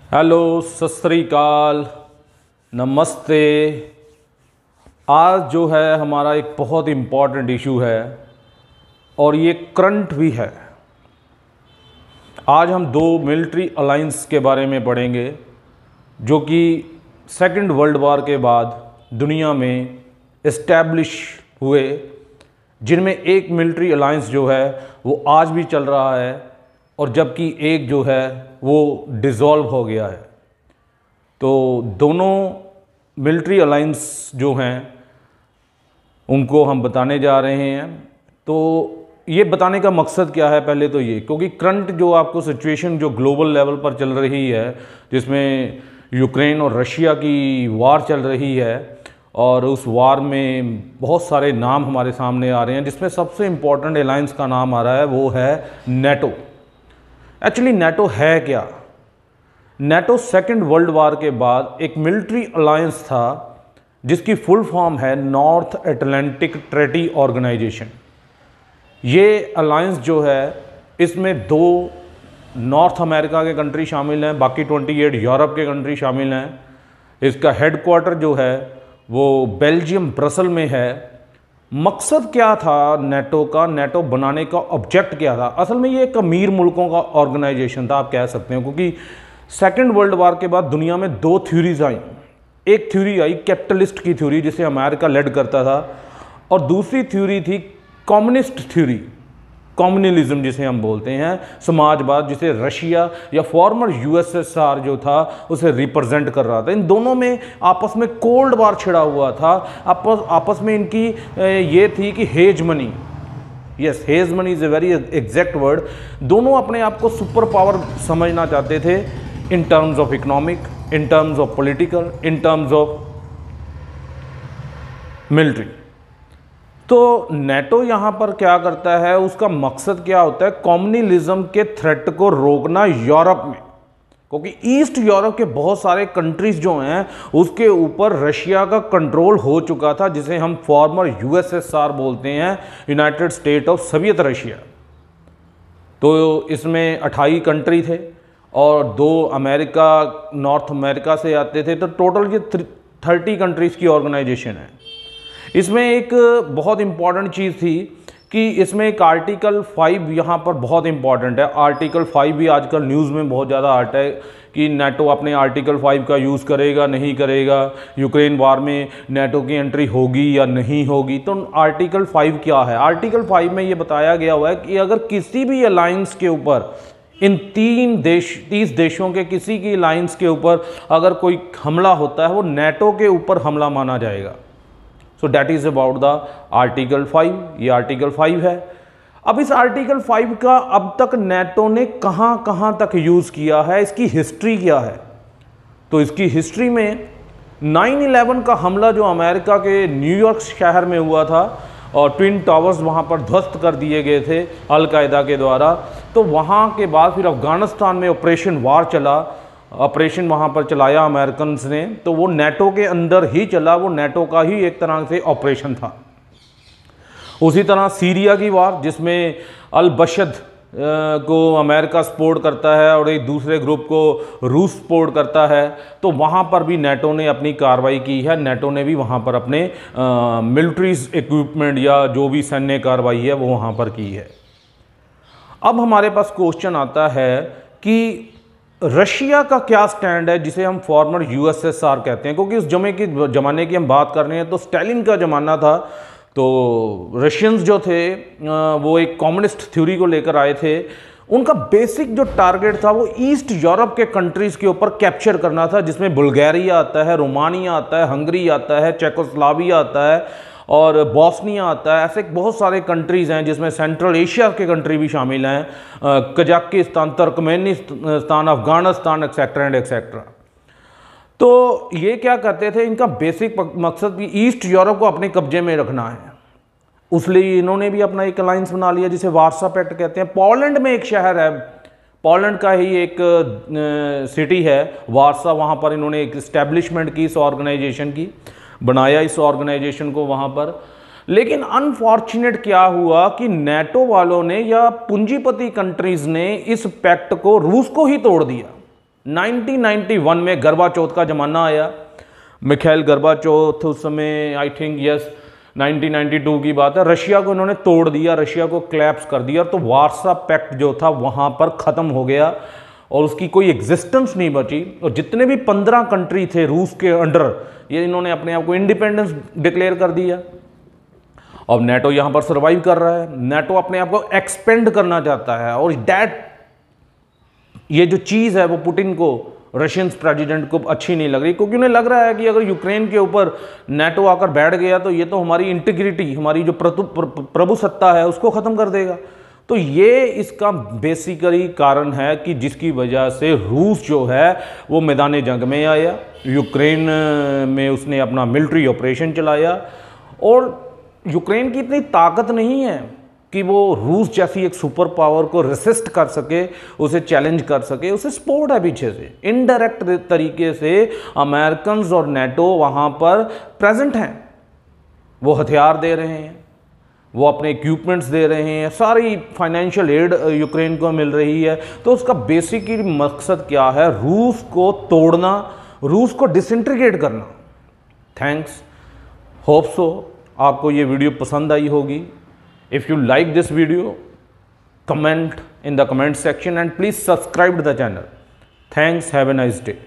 Hello, सत श्री अकाल, नमस्ते। आज जो है हमारा एक बहुत इम्पॉर्टेंट इशू है और ये करंट भी है। आज हम दो मिलिट्री अलायंस के बारे में पढ़ेंगे जो कि सेकंड वर्ल्ड वॉर के बाद दुनिया में इस्टेब्लिश हुए, जिनमें एक मिलिट्री अलायंस जो है वो आज भी चल रहा है और जबकि एक जो है वो डिज़ोल्व हो गया है। तो दोनों मिलिट्री अलायंस जो हैं उनको हम बताने जा रहे हैं। तो ये बताने का मकसद क्या है, पहले तो ये, क्योंकि करंट जो आपको सिचुएशन जो ग्लोबल लेवल पर चल रही है, जिसमें यूक्रेन और रशिया की वार चल रही है और उस वार में बहुत सारे नाम हमारे सामने आ रहे हैं, जिसमें सबसे इम्पॉर्टेंट अलायंस का नाम आ रहा है वो है नेटो। एक्चुअली नेटो है क्या? नेटो सेकंड वर्ल्ड वॉर के बाद एक मिलिट्री अलायंस था जिसकी फुल फॉर्म है नॉर्थ अटलांटिक ट्रीटी ऑर्गेनाइजेशन। ये अलायंस जो है, इसमें दो नॉर्थ अमेरिका के कंट्री शामिल हैं, बाकी 28 यूरोप के कंट्री शामिल हैं। इसका हेडक्वार्टर जो है वो बेल्जियम ब्रसल में है। मकसद क्या था नेटो का? नेटो बनाने का ऑब्जेक्ट क्या था? असल में ये एक अमीर मुल्कों का ऑर्गेनाइजेशन था, आप कह सकते हैं, क्योंकि सेकेंड वर्ल्ड वॉर के बाद दुनिया में दो थ्योरीज आई। एक थ्योरी आई कैपिटलिस्ट की थ्योरी, जिसे अमेरिका लेड करता था, और दूसरी थ्योरी थी कम्युनिस्ट थ्योरी, कम्युनलिज्म जिसे हम बोलते हैं, समाजवाद, जिसे रशिया या फॉर्मर यूएसएसआर जो था उसे रिप्रेजेंट कर रहा था। इन दोनों में आपस में कोल्ड वार छिड़ा हुआ था। आपस में इनकी ये थी कि hegemony, yes, hegemony is a very exact word. दोनों अपने आप को सुपर पावर समझना चाहते थे, in terms of economic, in terms of political, in terms of military. तो नेटो यहाँ पर क्या करता है, उसका मकसद क्या होता है? कम्युनलिज्म के थ्रेट को रोकना यूरोप में, क्योंकि ईस्ट यूरोप के बहुत सारे कंट्रीज जो हैं उसके ऊपर रशिया का कंट्रोल हो चुका था, जिसे हम फॉर्मर यूएसएसआर बोलते हैं, United state of Soviet Russia. तो इसमें 28 कंट्री थे और दो अमेरिका, नॉर्थ अमेरिका से आते थे। तो टोटल ये 30 कंट्रीज की ऑर्गेनाइजेशन है। इसमें एक बहुत इंपॉर्टेंट चीज़ थी कि इसमें एक आर्टिकल 5 यहाँ पर बहुत इंपॉर्टेंट है। आर्टिकल 5 भी आजकल न्यूज़ में बहुत ज़्यादा आता है कि नेटो अपने आर्टिकल 5 का यूज़ करेगा, नहीं करेगा, यूक्रेन वार में नेटो की एंट्री होगी या नहीं होगी। तो आर्टिकल 5 क्या है? आर्टिकल 5 में ये बताया गया हुआ है कि अगर किसी भी अलायंस के ऊपर, इन 30 देशों के किसी की अलायंस के ऊपर अगर कोई हमला होता है, वो नेटो के ऊपर हमला माना जाएगा। So that is about the article 5। ये आर्टिकल 5 है। अब इस आर्टिकल 5 का अब तक नेटो ने कहां कहां तक यूज किया है, इसकी हिस्ट्री क्या है? तो इसकी हिस्ट्री में 9/11 का हमला जो अमेरिका के न्यूयॉर्क शहर में हुआ था और ट्विन टावर्स वहां पर ध्वस्त कर दिए गए थे अल कायदा के द्वारा। तो वहां के बाद फिर अफगानिस्तान में ऑपरेशन वार चला, ऑपरेशन वहाँ पर चलाया अमेरिकन ने। तो वो नेटो के अंदर ही चला, वो नेटो का ही एक तरह से ऑपरेशन था। उसी तरह सीरिया की वार, जिसमें अल बशद को अमेरिका सपोर्ट करता है और एक दूसरे ग्रुप को रूस सपोर्ट करता है, तो वहाँ पर भी नेटो ने अपनी कार्रवाई की है। नेटो ने भी वहाँ पर अपने मिलिट्रीज इक्विपमेंट या जो भी सैन्य कार्रवाई है वो वहाँ पर की है। अब हमारे पास क्वेश्चन आता है कि रशिया का क्या स्टैंड है, जिसे हम फॉर्मर यूएसएसआर कहते हैं, क्योंकि उस ज़माने की हम बात कर रहे हैं तो स्टालिन का ज़माना था। तो रशियंस जो थे वो एक कम्युनिस्ट थ्योरी को लेकर आए थे। उनका बेसिक जो टारगेट था वो ईस्ट यूरोप के कंट्रीज़ के ऊपर कैप्चर करना था, जिसमें बुल्गारिया आता है, रोमानिया आता है, हंगरी आता है, चेकोस्लोवाकिया आता है और बॉस्निया आता है। ऐसे बहुत सारे कंट्रीज़ हैं जिसमें सेंट्रल एशिया के कंट्री भी शामिल हैं, Kazakhstan, Turkmenistan, Afghanistan, etcetera and etcetera. तो ये क्या करते थे, इनका बेसिक मकसद भी ईस्ट यूरोप को अपने कब्जे में रखना है। उसलिए इन्होंने भी अपना एक अलायंस बना लिया जिसे वार्सा पैक्ट कहते हैं। पोलैंड में एक शहर है, पोलैंड का ही एक सिटी है वार्सा, वहाँ पर इन्होंने एक इस्टेब्लिशमेंट की, इस ऑर्गेनाइजेशन की बनाया, इस ऑर्गेनाइजेशन को वहाँ पर। लेकिन अनफॉर्चुनेट क्या हुआ कि नेटो वालों ने या पूंजीपति कंट्रीज ने इस पैक्ट को, रूस को ही तोड़ दिया। 1991 में गर्बाचौथ का ज़माना आया। मिखाइल गर्बाचौथ उस समय आई थिंक यस 1992 की बात है, रशिया को इन्होंने तोड़ दिया, रशिया को क्लैप्स कर दिया। तो वार्सा पैक्ट जो था वहाँ पर ख़त्म हो गया और उसकी कोई एग्जिस्टेंस नहीं बची। और जितने भी 15 कंट्री थे रूस के अंडर, ये इन्होंने अपने आप को इंडिपेंडेंस डिक्लेयर कर दिया। अब नेटो यहाँ पर सर्वाइव कर रहा है, नेटो अपने आप को एक्सपेंड करना चाहता है। और दैट ये जो चीज़ है वो पुतिन को, रशियन प्रेसिडेंट को अच्छी नहीं लग रही, क्योंकि उन्हें लग रहा है कि अगर यूक्रेन के ऊपर नेटो आकर बैठ गया तो ये तो हमारी इंटीग्रिटी, हमारी जो प्रभुसत्ता है उसको ख़त्म कर देगा। तो ये इसका बेसिकली कारण है कि जिसकी वजह से रूस जो है वो मैदान जंग में आया, यूक्रेन में उसने अपना मिलिट्री ऑपरेशन चलाया। और यूक्रेन की इतनी ताकत नहीं है कि वो रूस जैसी एक सुपर पावर को रेसिस्ट कर सके, उसे चैलेंज कर सके। उसे सपोर्ट है पीछे से, इनडायरेक्ट तरीके से अमेरिकन और नेटो वहाँ पर प्रेजेंट हैं। वो हथियार दे रहे हैं, वो अपने इक्विपमेंट्स दे रहे हैं, सारी फाइनेंशियल एड यूक्रेन को मिल रही है। तो उसका बेसिकली मकसद क्या है? रूस को तोड़ना, रूस को डिसइंटीग्रेट करना। थैंक्स, होप सो आपको ये वीडियो पसंद आई होगी। If you like this video, comment in the comment section and please subscribe to the channel. Thanks. Have a nice day.